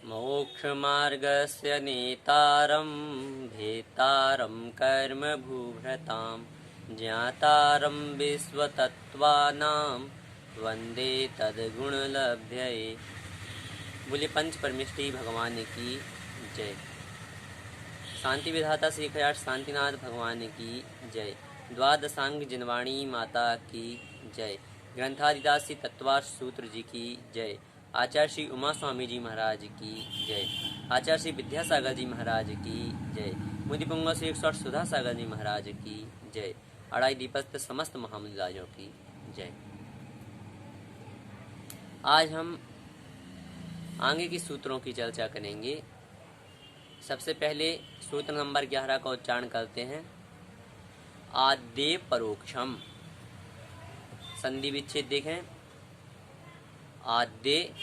मोक्षमार्गस्य नेतारं भेतारं कर्मभूभृतां ज्ञातारं विश्वतत्त्वानां वन्दे तद्गुणलब्धये। बोले पंच परमेष्ठी भगवान की जय। शांति विधाता श्री खयाट शांतिनाथ भगवान की जय। द्वादशांग जिनवाणी माता की जय। ग्रंथादिदास श्री तत्वार्थ सूत्र जी की जय। आचार्य श्री उमा स्वामी जी महाराज की जय। आचार्य श्री विद्यासागर जी महाराज की जय। मुदिपुंगा श्री 108 सुधा सागर जी महाराज की जय। अड़ाई दीपस्थ समस्त महामुनिराजों की जय। आज हम आगे की सूत्रों की चर्चा करेंगे। सबसे पहले सूत्र नंबर 11 का उच्चारण करते हैं। आद्य परोक्षम। संधि विच्छेद देखें। आद्य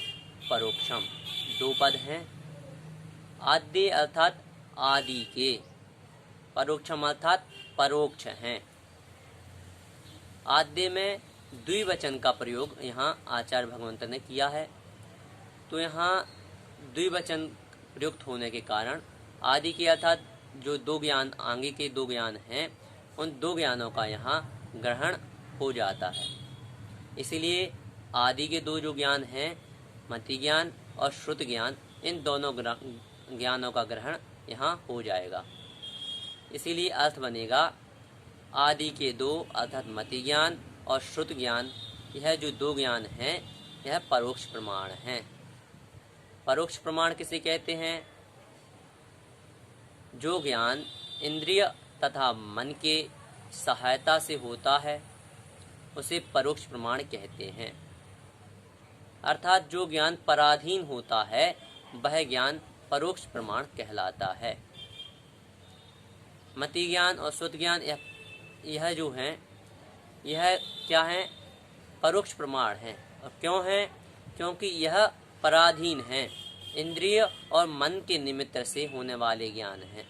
परोक्षम दो पद हैं। आद्य अर्थात आदि के, परोक्षम अर्थात परोक्ष हैं। आद्य में द्विवचन का प्रयोग यहाँ आचार्य भगवंत ने किया है, तो यहाँ द्विवचन प्रयुक्त होने के कारण आदि के अर्थात जो दो ज्ञान, आगे के दो ज्ञान हैं, उन दो ज्ञानों का यहाँ ग्रहण हो जाता है। इसीलिए आदि के दो जो ज्ञान हैं, मति ज्ञान और श्रुत ज्ञान, इन दोनों ज्ञानों का ग्रहण यहाँ हो जाएगा। इसीलिए अर्थ बनेगा आदि के दो अर्थात मति ज्ञान और श्रुत ज्ञान, यह जो दो ज्ञान हैं यह परोक्ष प्रमाण हैं। परोक्ष प्रमाण किसे कहते हैं? जो ज्ञान इंद्रिय तथा मन के सहायता से होता है उसे परोक्ष प्रमाण कहते हैं। अर्थात जो ज्ञान पराधीन होता है वह ज्ञान परोक्ष प्रमाण कहलाता है। मति ज्ञान और श्रुत ज्ञान यह जो है यह क्या है? परोक्ष प्रमाण है। और क्यों है? क्योंकि यह पराधीन है, इंद्रिय और मन के निमित्त से होने वाले ज्ञान हैं।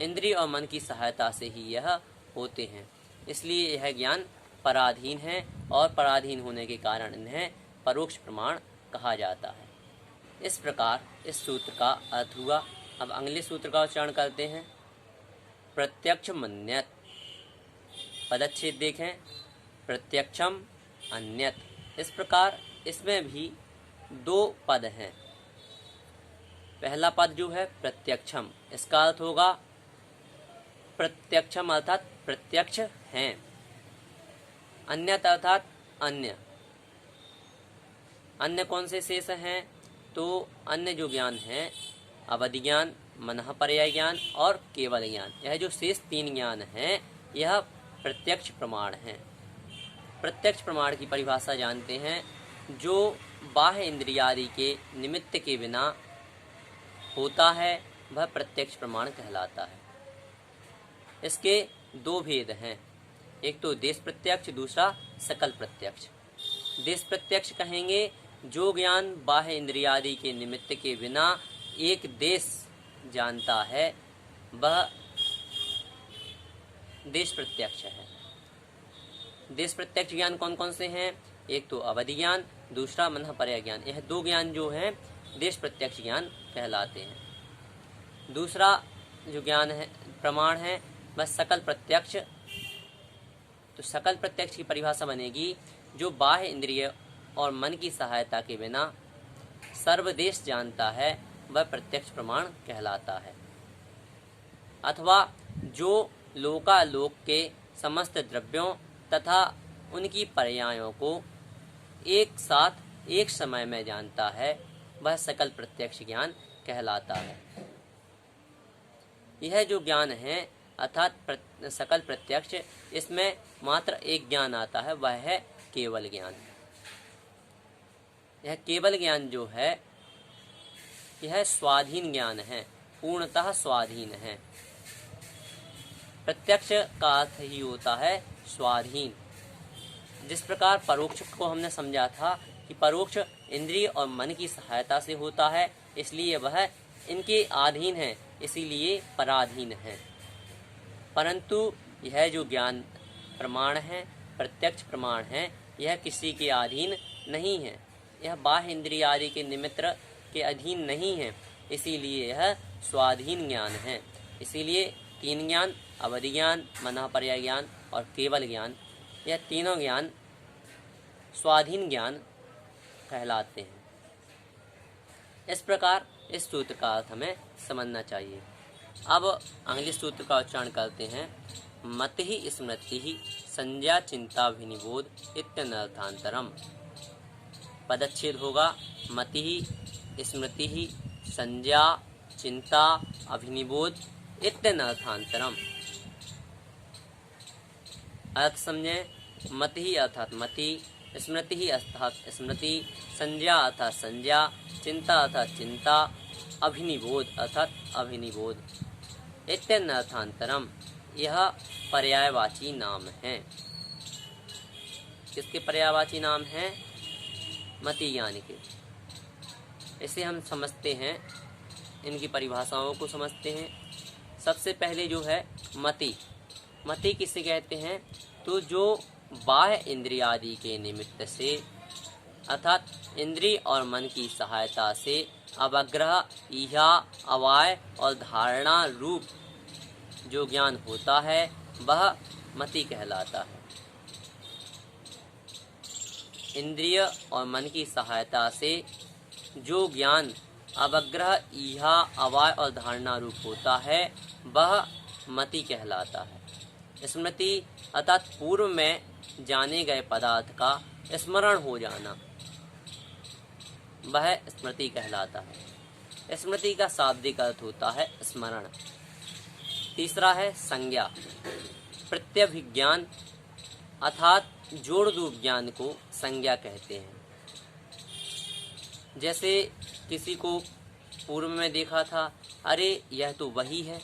इंद्रिय और मन की सहायता से ही यह होते हैं, इसलिए यह ज्ञान पराधीन है और पराधीन होने के कारण इन्हें परोक्ष प्रमाण कहा जाता है। इस प्रकार इस सूत्र का अर्थ हुआ। अब अगले सूत्र का उच्चारण करते हैं। प्रत्यक्ष मन्यत। पदच्छेद देखें। प्रत्यक्षम अन्यत। इस प्रकार इसमें भी दो पद हैं। पहला पद जो है प्रत्यक्षम, इसका अर्थ होगा प्रत्यक्षम अर्थात प्रत्यक्ष हैं। अन्यत अर्थात अन्य। अन्य कौन से शेष हैं? तो अन्य जो ज्ञान हैं, अवधि ज्ञान, मनः पर्याय ज्ञान और केवल ज्ञान, यह जो शेष तीन ज्ञान हैं यह प्रत्यक्ष प्रमाण हैं। प्रत्यक्ष प्रमाण की परिभाषा जानते हैं। जो बाह्य इंद्रियादि के निमित्त के बिना होता है वह प्रत्यक्ष प्रमाण कहलाता है। इसके दो भेद हैं, एक तो देश प्रत्यक्ष, दूसरा सकल प्रत्यक्ष। देश प्रत्यक्ष कहेंगे जो ज्ञान बाह्य इंद्रियादि के निमित्त के बिना एक देश जानता है वह देश प्रत्यक्ष है। देश प्रत्यक्ष ज्ञान कौन कौन से हैं? एक तो अवधि ज्ञान, दूसरा मनः पर्याय ज्ञान। यह दो ज्ञान जो हैं देश प्रत्यक्ष ज्ञान कहलाते हैं। दूसरा जो ज्ञान है, प्रमाण है, वह सकल प्रत्यक्ष। तो सकल प्रत्यक्ष की परिभाषा बनेगी जो बाह्य इंद्रिय और मन की सहायता के बिना सर्वदेश जानता है वह प्रत्यक्ष प्रमाण कहलाता है। अथवा जो लोकालोक के समस्त द्रव्यों तथा उनकी पर्यायों को एक साथ एक समय में जानता है वह सकल प्रत्यक्ष ज्ञान कहलाता है। यह जो ज्ञान है अर्थात सकल प्रत्यक्ष, इसमें मात्र एक ज्ञान आता है, वह है केवल ज्ञान। यह केवल ज्ञान जो है यह स्वाधीन ज्ञान है, पूर्णतः स्वाधीन है। प्रत्यक्ष का अर्थ ही होता है स्वाधीन। जिस प्रकार परोक्ष को हमने समझा था कि परोक्ष इंद्रिय और मन की सहायता से होता है, इसलिए वह इनके अधीन है, इसीलिए पराधीन है। परंतु यह जो ज्ञान प्रमाण है, प्रत्यक्ष प्रमाण है, यह किसी के अधीन नहीं है। यह बाह्य इंद्रिय आदि के निमित्त के अधीन नहीं है, इसीलिए यह स्वाधीन ज्ञान है। इसीलिए तीन ज्ञान, अवधि ज्ञान, मनःपर्याय ज्ञान और केवल ज्ञान, यह तीनों ज्ञान स्वाधीन ज्ञान कहलाते हैं। इस प्रकार इस सूत्र का अर्थ हमें समझना चाहिए। अब अगले सूत्र का उच्चारण करते हैं। मति ही स्मृति ही संज्ञा चिंताभिनिबोध इत्यनर्थांतरम। पदच्छेद होगा मति ही स्मृति ही संज्ञा चिंता अभिनिबोध इत्यनर्थांतरम। अर्थ समझें। मति ही अर्थात मति, स्मृति ही अर्थात स्मृति, संज्ञा अर्थात संज्ञा, चिंता अर्थात चिंता, अभिनिबोध अर्थात अभिनिबोध। इत्यनर्थांतरम यह पर्यायवाची नाम है। किसके पर्यायवाची नाम है? मति ज्ञान के। इसे हम समझते हैं, इनकी परिभाषाओं को समझते हैं। सबसे पहले जो है मति, मति किसे कहते हैं? तो जो बाह्य इंद्रियादि के निमित्त से अर्थात इंद्रिय और मन की सहायता से अवग्रह, ईहा, अवाय और धारणा रूप जो ज्ञान होता है वह मति कहलाता है। इंद्रिय और मन की सहायता से जो ज्ञान अवग्रह, ईहा, अवाय और धारणा रूप होता है वह मति कहलाता है। स्मृति अर्थात पूर्व में जाने गए पदार्थ का स्मरण हो जाना, वह स्मृति कहलाता है। स्मृति का शाब्दिक अर्थ होता है स्मरण। तीसरा है संज्ञा। प्रत्यभिज्ञान अर्थात जोड़ रूप ज्ञान को संज्ञा कहते हैं। जैसे किसी को पूर्व में देखा था, अरे यह तो वही है,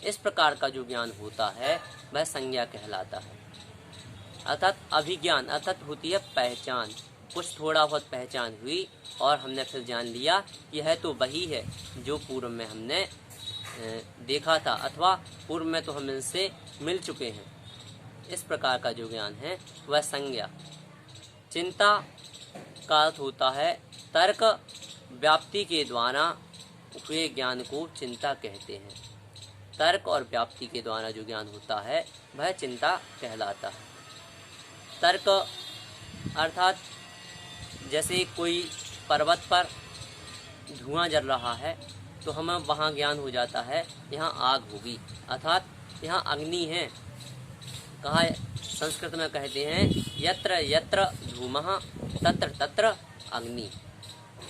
इस प्रकार का जो ज्ञान होता है वह संज्ञा कहलाता है। अर्थात अभिज्ञान अर्थात होती है पहचान। कुछ थोड़ा बहुत पहचान हुई और हमने फिर जान लिया यह तो वही है जो पूर्व में हमने देखा था, अथवा पूर्व में तो हम इनसे मिल चुके हैं। इस प्रकार का जो ज्ञान है वह संज्ञा। चिंता का अर्थ होता है तर्क व्याप्ति के द्वारा हुए ज्ञान को चिंता कहते हैं। तर्क और व्याप्ति के द्वारा जो ज्ञान होता है वह चिंता कहलाता है। तर्क अर्थात जैसे कोई पर्वत पर धुआं जल रहा है तो हमें वहाँ ज्ञान हो जाता है यहाँ आग होगी, अर्थात यहाँ अग्नि है। कहा संस्कृत में कहते हैं यत्र यत्र धूमः तत्र तत्र अग्नि,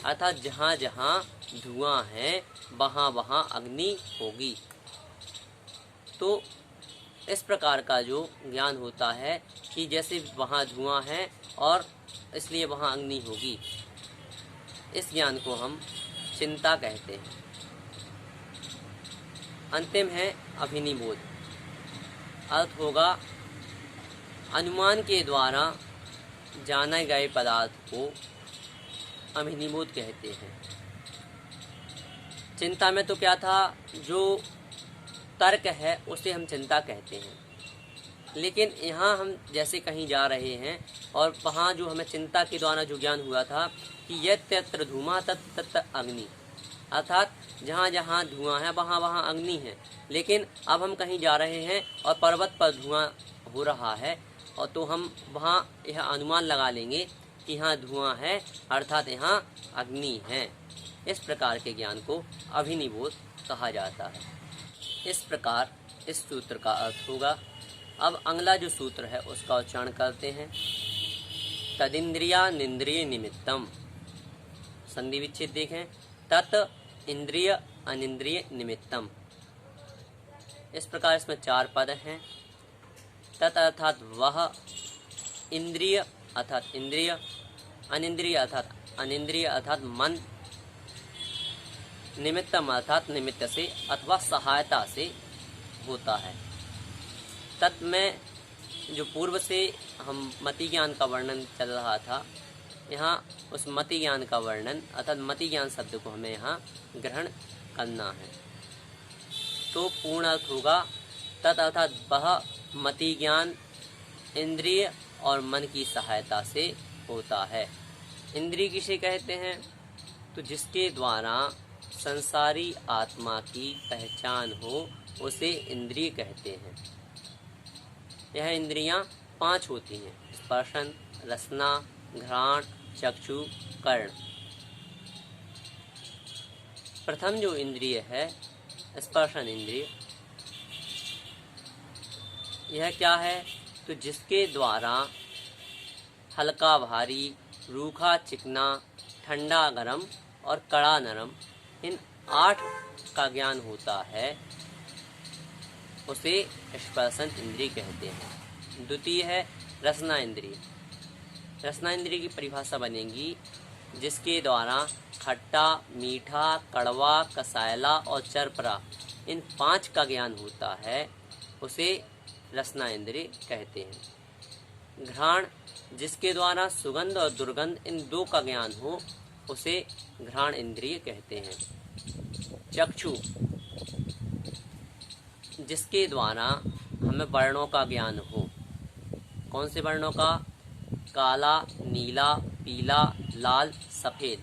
अर्थात जहाँ जहाँ धुआं है वहाँ वहाँ अग्नि होगी। तो इस प्रकार का जो ज्ञान होता है कि जैसे वहाँ धुआं है और इसलिए वहाँ अग्नि होगी, इस ज्ञान को हम चिंता कहते हैं। अंतिम है अभिनिबोध। अर्थ होगा अनुमान के द्वारा जाने गए पदार्थ को अभिनिबोध कहते हैं। चिंता में तो क्या था, जो तर्क है उसे हम चिंता कहते हैं, लेकिन यहाँ हम जैसे कहीं जा रहे हैं और वहाँ जो हमें चिंता के द्वारा जो ज्ञान हुआ था कि यत्र यत्र धूमा तत्र तत्र अग्नि, अर्थात जहाँ जहाँ धुआं है वहाँ वहाँ अग्नि है। लेकिन अब हम कहीं जा रहे हैं और पर्वत पर धुआं हो रहा है और तो हम वहाँ यह अनुमान लगा लेंगे कि यहाँ धुआं है अर्थात यहाँ अग्नि है। इस प्रकार के ज्ञान को अभिनिबोध कहा जाता है। इस प्रकार इस सूत्र का अर्थ होगा। अब अगला जो सूत्र है उसका उच्चारण करते हैं। तदिंद्रिया निंद्रिय निमित्तम। संधि विच्छेद देखें। तत् इंद्रिय अनिंद्रिय निमित्तम। इस प्रकार इसमें चार पद हैं। तत् अर्थात वह, इंद्रिय अर्थात इंद्रिय, अनिंद्रिय अर्थात अनिंद्रिय अर्थात मन, निमित्तम अर्थात निमित्त से अथवा सहायता से होता है। तत् में जो पूर्व से हम मति ज्ञान का वर्णन चल रहा था, यहाँ उस मति ज्ञान का वर्णन अर्थात मति ज्ञान शब्द को हमें यहाँ ग्रहण करना है। तो पूर्ण अर्थ होगा तत् अर्थात वह मति ज्ञान इंद्रिय और मन की सहायता से होता है। इंद्रिय किसे कहते हैं? तो जिसके द्वारा संसारी आत्मा की पहचान हो उसे इंद्रिय कहते हैं। यह इंद्रियां 5 होती हैं: स्पर्शन, रसना, घ्राण, चक्षु, कर्ण। प्रथम जो इंद्रिय है स्पर्शन इंद्रिय, यह क्या है? तो जिसके द्वारा हल्का भारी, रूखा चिकना, ठंडा गरम और कड़ा नरम, इन 8 का ज्ञान होता है, उसे स्पर्शन इंद्रिय कहते हैं। द्वितीय है रसना इंद्रिय। रसना इंद्रिय की परिभाषा बनेगी जिसके द्वारा खट्टा, मीठा, कड़वा, कसायला और चरपरा, इन 5 का ज्ञान होता है, उसे रसना इंद्रिय कहते हैं। घ्राण, जिसके द्वारा सुगंध और दुर्गंध इन 2 का ज्ञान हो, उसे घ्राण इंद्रिय कहते हैं। चक्षु, जिसके द्वारा हमें वर्णों का ज्ञान हो। कौन से वर्णों का? काला, नीला, पीला, लाल, सफ़ेद,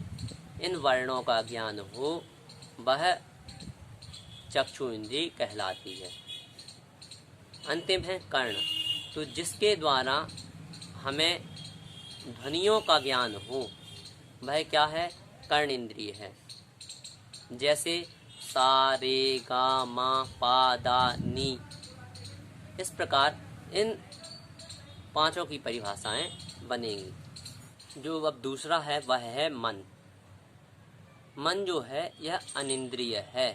इन वर्णों का ज्ञान हो, वह चक्षु इंद्रिय कहलाती है। अंतिम है कर्ण। तो जिसके द्वारा हमें ध्वनियों का ज्ञान हो, वह क्या है? कर्ण इंद्रिय है। जैसे सा, रे, गा, मा, पा, दा, नी, इस प्रकार इन 5 की परिभाषाएं बनेंगी। जो अब दूसरा है वह है मन। मन जो है यह अनिंद्रिय है,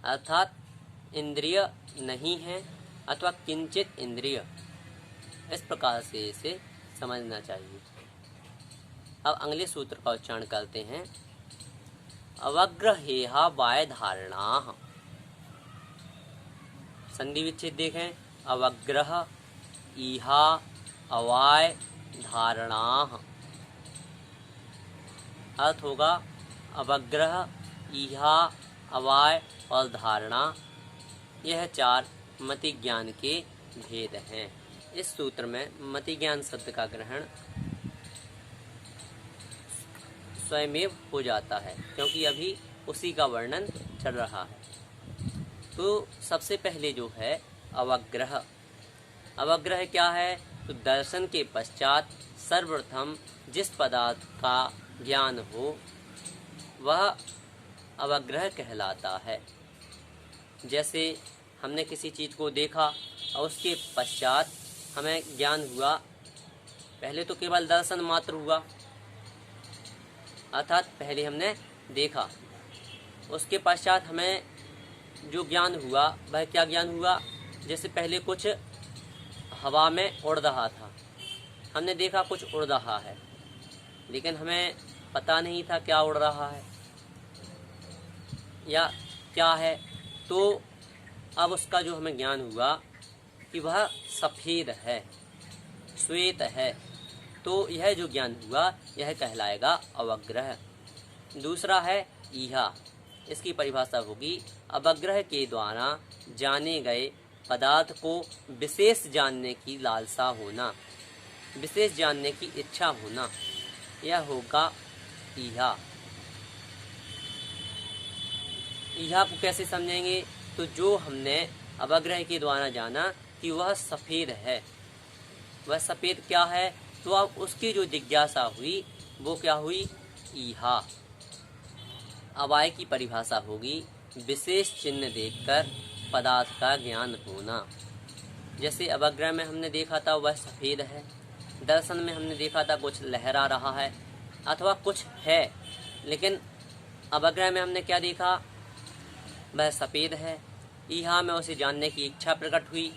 अर्थात इंद्रिय नहीं है अथवा किंचित इंद्रिय, इस प्रकार से इसे समझना चाहिए। अब अगले सूत्र का उच्चारण करते हैं। अवग्रहेहा वाय धारणा। संधि विच्छेद देखें। अवग्रह, इहा, अवाय, धारणा। अर्थ होगा अवग्रह, इहा, अवाय और धारणा, यह 4 मति ज्ञान के भेद हैं। इस सूत्र में मति ज्ञान शब्द का ग्रहण स्वयमेव हो जाता है, क्योंकि अभी उसी का वर्णन चल रहा है। तो सबसे पहले जो है अवग्रह। अवग्रह क्या है? तो दर्शन के पश्चात सर्वप्रथम जिस पदार्थ का ज्ञान हो वह अवग्रह कहलाता है। जैसे हमने किसी चीज़ को देखा और उसके पश्चात हमें ज्ञान हुआ, पहले तो केवल दर्शन मात्र हुआ, अर्थात पहले हमने देखा, उसके पश्चात हमें जो ज्ञान हुआ वह क्या ज्ञान हुआ? जैसे पहले कुछ हवा में उड़ रहा था, हमने देखा कुछ उड़ रहा है, लेकिन हमें पता नहीं था क्या उड़ रहा है या क्या है। तो अब उसका जो हमें ज्ञान हुआ कि वह सफ़ेद है, श्वेत है, तो यह जो ज्ञान हुआ यह कहलाएगा अवग्रह। दूसरा है ईहा। इसकी परिभाषा होगी अवग्रह के द्वारा जाने गए पदार्थ को विशेष जानने की लालसा होना, विशेष जानने की इच्छा होना, यह होगा ईहा। ईहा को कैसे समझेंगे? तो जो हमने अवग्रह के द्वारा जाना कि वह सफ़ेद है, वह सफ़ेद क्या है? तो अब उसकी जो जिज्ञासा हुई वो क्या हुई? ईहा। अवाय की परिभाषा होगी विशेष चिन्ह देखकर पदार्थ का ज्ञान होना। जैसे अवग्रह में हमने देखा था वह सफ़ेद है, दर्शन में हमने देखा था कुछ लहरा रहा है अथवा कुछ है, लेकिन अवग्रह में हमने क्या देखा? वह सफ़ेद है। ईहा में उसे जानने की इच्छा प्रकट हुई।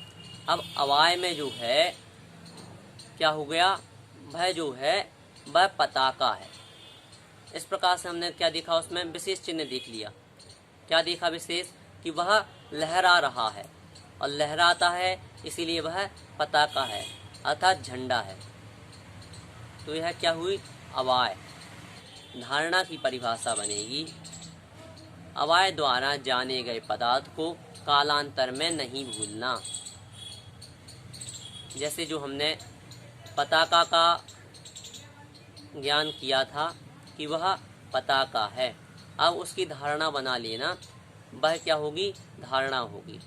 अब अवाय में जो है क्या हो गया? वह जो है वह पताका है। इस प्रकार से हमने क्या देखा? उसमें विशेष चिन्ह देख लिया। क्या देखा विशेष? कि वह लहरा रहा है, और लहराता है इसीलिए वह पताका है, अर्थात झंडा है। तो यह क्या हुई? अवाय। धारणा की परिभाषा बनेगी अवाय द्वारा जाने गए पदार्थ को कालांतर में नहीं भूलना। जैसे जो हमने पताका का ज्ञान किया था कि वह पताका है। अब उसकी धारणा बना लेना, वह क्या होगी, धारणा होगी।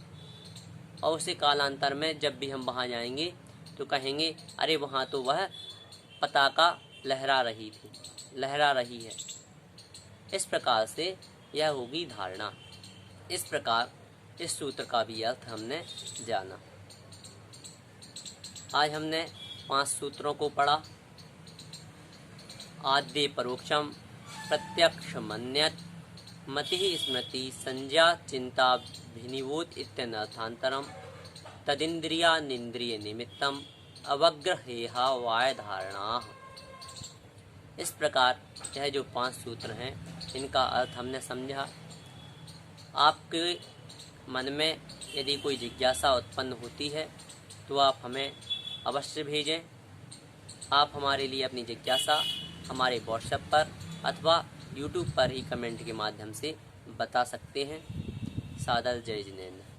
और उसे कालांतर में जब भी हम वहाँ जाएंगे तो कहेंगे अरे वहाँ तो वह पताका लहरा रही थी, लहरा रही है। इस प्रकार से यह होगी धारणा। इस प्रकार इस सूत्र का भी अर्थ हमने जाना। आज हमने 5 सूत्रों को पढ़ा। आद्य परोक्षम प्रत्यक्ष मन्यत मति स्मृति संज्ञा चिंताभिनिवोत इत्यनर्थांतरम तदिंद्रियानिंद्रिय निमित्तम अवग्रहेहा वाय धारणा। इस प्रकार यह जो 5 सूत्र हैं इनका अर्थ हमने समझा। आपके मन में यदि कोई जिज्ञासा उत्पन्न होती है तो आप हमें अवश्य भेजें। आप हमारे लिए अपनी जिज्ञासा हमारे व्हाट्सएप पर अथवा यूट्यूब पर ही कमेंट के माध्यम से बता सकते हैं। सादर जय जिनेंद्र।